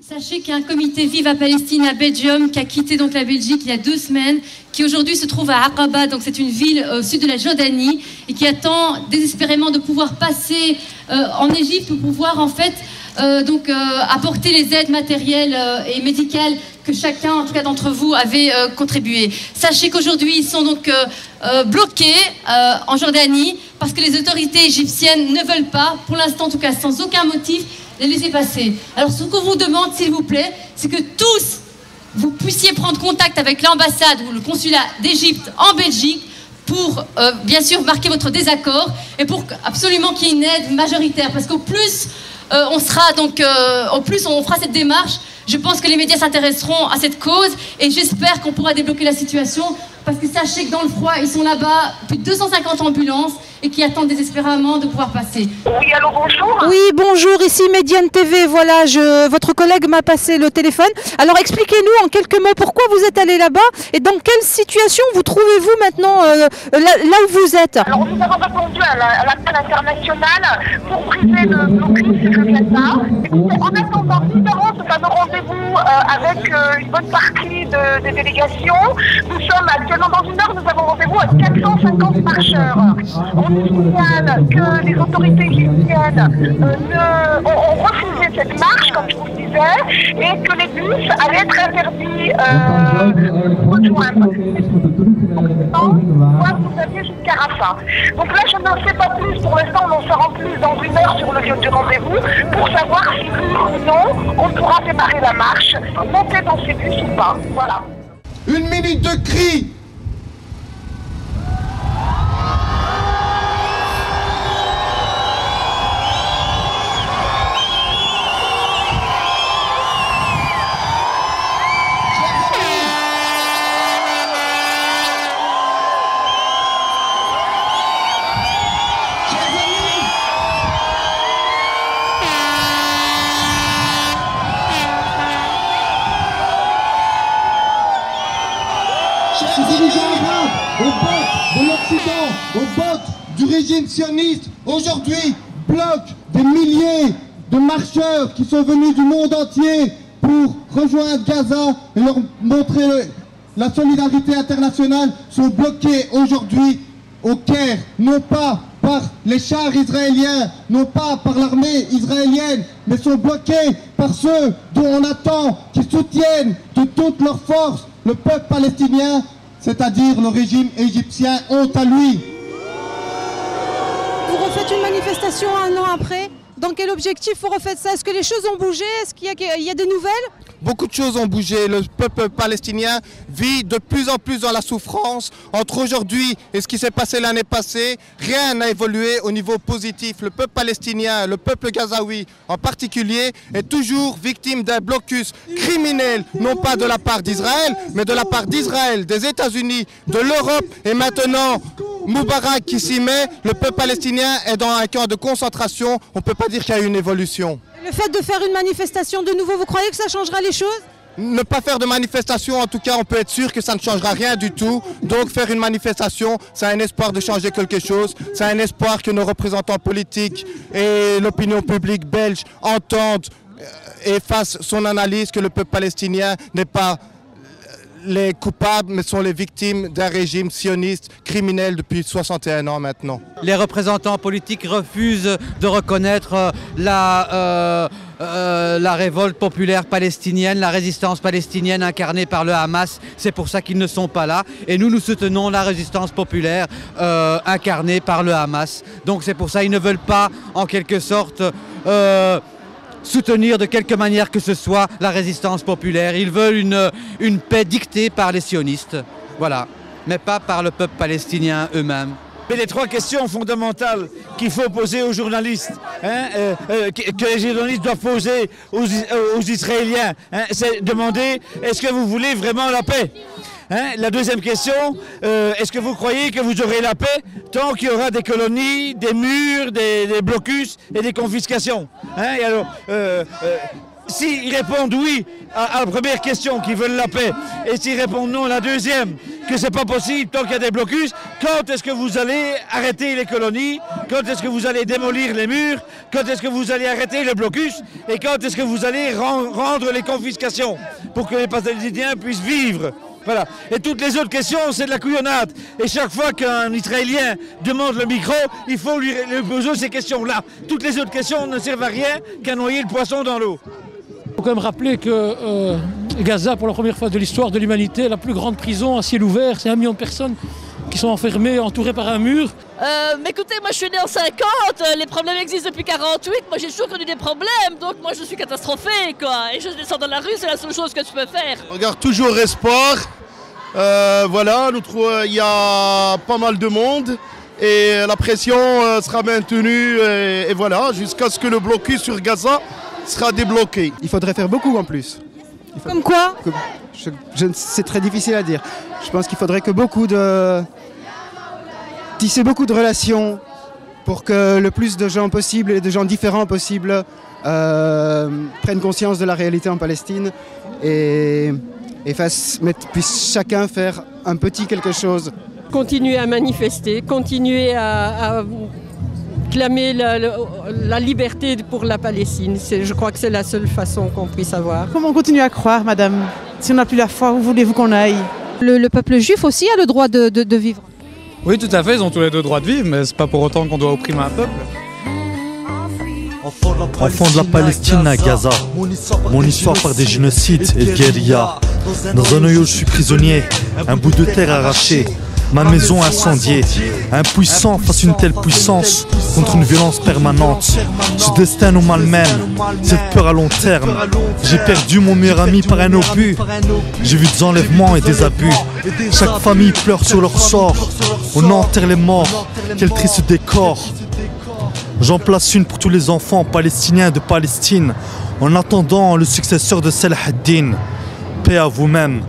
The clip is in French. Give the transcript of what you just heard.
Sachez qu'il y a un comité Vive à Palestine à Belgium qui a quitté donc la Belgique il y a 2 semaines, qui aujourd'hui se trouve à Aqaba, donc c'est une ville au sud de la Jordanie, et qui attend désespérément de pouvoir passer en Égypte pour pouvoir en fait apporter les aides matérielles et médicales que chacun, en tout cas d'entre vous, avait contribué. Sachez qu'aujourd'hui, ils sont donc bloqués en Jordanie parce que les autorités égyptiennes ne veulent pas, pour l'instant en tout cas sans aucun motif, les laisser passer. Alors ce qu'on vous demande, s'il vous plaît, c'est que tous, vous puissiez prendre contact avec l'ambassade ou le consulat d'Égypte en Belgique pour, bien sûr, marquer votre désaccord et pour absolument qu'il y ait une aide majoritaire. Parce qu'au plus, on fera cette démarche, je pense que les médias s'intéresseront à cette cause et j'espère qu'on pourra débloquer la situation. Parce que sachez que dans le froid, ils sont là-bas, plus de 250 ambulances et qui attendent désespérément de pouvoir passer. Oui, allô, bonjour. Oui, bonjour, ici Médiane TV, voilà, votre collègue m'a passé le téléphone. Alors expliquez-nous en quelques mots pourquoi vous êtes allé là-bas et dans quelle situation vous trouvez-vous maintenant là où vous êtes. Alors nous avons répondu à l'appel international pour briser le blocus que je viens de là. Écoutez, en attendant, nous avons ce fameux rendez-vous avec une bonne partie des délégations. Nous sommes actuellement dans une heure, nous avons rendez-vous à 450 marcheurs. On nous signale que les autorités égyptiennes ont refusé cette marche, comme je vous le disais, et que les bus allaient être interdits de rejoindre. Moi, vous aviez jusqu'à Rafah. Donc là, je n'en sais pas plus. Pour l'instant, on en saura plus dans une heure sur le lieu du rendez-vous pour savoir si oui ou non, on pourra démarrer la marche, monter dans ces bus ou pas. Voilà. 1 minute de cri. Aux bottes de l'Occident, aux bottes du régime sioniste, aujourd'hui bloquent des milliers de marcheurs qui sont venus du monde entier pour rejoindre Gaza et leur montrer la solidarité internationale, sont bloqués aujourd'hui au Caire, non pas par les chars israéliens, non pas par l'armée israélienne, mais sont bloqués par ceux dont on attend qu'ils soutiennent de toutes leurs forces le peuple palestinien, c'est-à-dire le régime égyptien. Honte à lui. Vous refaites une manifestation 1 an après. Dans quel objectif vous refaites ça? Est-ce que les choses ont bougé? Est-ce qu'il y a des nouvelles? Beaucoup de choses ont bougé. Le peuple palestinien vit de plus en plus dans la souffrance. Entre aujourd'hui et ce qui s'est passé l'année passée, rien n'a évolué au niveau positif. Le peuple palestinien, le peuple gazaoui en particulier, est toujours victime d'un blocus criminel, non pas de la part d'Israël, mais de la part d'Israël, des États-Unis, de l'Europe et maintenant Moubarak qui s'y met. Le peuple palestinien est dans un camp de concentration. On ne peut pas dire qu'il y a eu une évolution. Le fait de faire une manifestation de nouveau, vous croyez que ça changera les choses? Ne pas faire de manifestation, en tout cas, on peut être sûr que ça ne changera rien du tout. Donc faire une manifestation, c'est un espoir de changer quelque chose. C'est un espoir que nos représentants politiques et l'opinion publique belge entendent et fassent son analyse que le peuple palestinien n'est pas les coupables, mais sont les victimes d'un régime sioniste criminel depuis 61 ans maintenant. Les représentants politiques refusent de reconnaître la révolte populaire palestinienne, la résistance palestinienne incarnée par le Hamas. C'est pour ça qu'ils ne sont pas là. Et nous soutenons la résistance populaire incarnée par le Hamas. Donc c'est pour ça qu'ils ne veulent pas, en quelque sorte, soutenir de quelque manière que ce soit la résistance populaire. Ils veulent une paix dictée par les sionistes, voilà, mais pas par le peuple palestinien eux-mêmes. Mais les 3 questions fondamentales qu'il faut poser aux journalistes, que les journalistes doivent poser aux Israéliens, c'est demander est-ce que vous voulez vraiment la paix? La deuxième question, est-ce que vous croyez que vous aurez la paix tant qu'il y aura des colonies, des murs, des blocus et des confiscations? Et alors, s'ils répondent oui à la première question, qu'ils veulent la paix, et s'ils répondent non à la deuxième, que c'est pas possible tant qu'il y a des blocus. Quand est-ce que vous allez arrêter les colonies? Quand est-ce que vous allez démolir les murs? Quand est-ce que vous allez arrêter le blocus? Et quand est-ce que vous allez rendre les confiscations pour que les Palestiniens puissent vivre? Voilà. Et toutes les autres questions, c'est de la couillonnade. Et chaque fois qu'un Israélien demande le micro, il faut lui poser ces questions-là. Toutes les autres questions ne servent à rien qu'à noyer le poisson dans l'eau. Il faut quand même rappeler que Gaza, pour la première fois de l'histoire de l'humanité, la plus grande prison à ciel ouvert, c'est 1 million de personnes qui sont enfermées, entourées par un mur. Mais écoutez, moi je suis né en 50, les problèmes existent depuis 48, moi j'ai toujours connu des problèmes, donc moi je suis catastrophée quoi. Et je descends dans la rue, c'est la seule chose que tu peux faire. On regarde toujours espoir, voilà, il y a pas mal de monde et la pression sera maintenue et voilà, jusqu'à ce que le blocus sur Gaza sera débloqué. Il faudrait faire beaucoup en plus. Comme quoi? C'est très difficile à dire. Je pense qu'il faudrait que tisser beaucoup de relations pour que le plus de gens possible et de gens différents possible prennent conscience de la réalité en Palestine et puisse chacun faire un petit quelque chose. Continuer à manifester, continuer à clamer la liberté pour la Palestine. Je crois que c'est la seule façon qu'on puisse avoir. Comment on continue à croire, madame? Si on n'a plus la foi, où voulez-vous qu'on aille? Le peuple juif aussi a le droit de vivre. Oui, tout à fait, ils ont tous les deux le droit de vivre, mais c'est pas pour autant qu'on doit opprimer un peuple. Enfant de la Palestine à Gaza, mon histoire par des génocides et de guérilla. Dans un noyau je suis prisonnier, un bout de terre arraché, ma maison incendiée. Impuissant face à une telle puissance, contre une violence permanente. Ce destin nous malmène, cette peur à long terme. J'ai perdu mon meilleur ami par un obus. J'ai vu des enlèvements et des abus. Chaque famille pleure sur leur sort. On enterre les morts, quel triste décor. J'en place une pour tous les enfants palestiniens de Palestine, en attendant le successeur de Salah ad-Din. Paix à vous-même.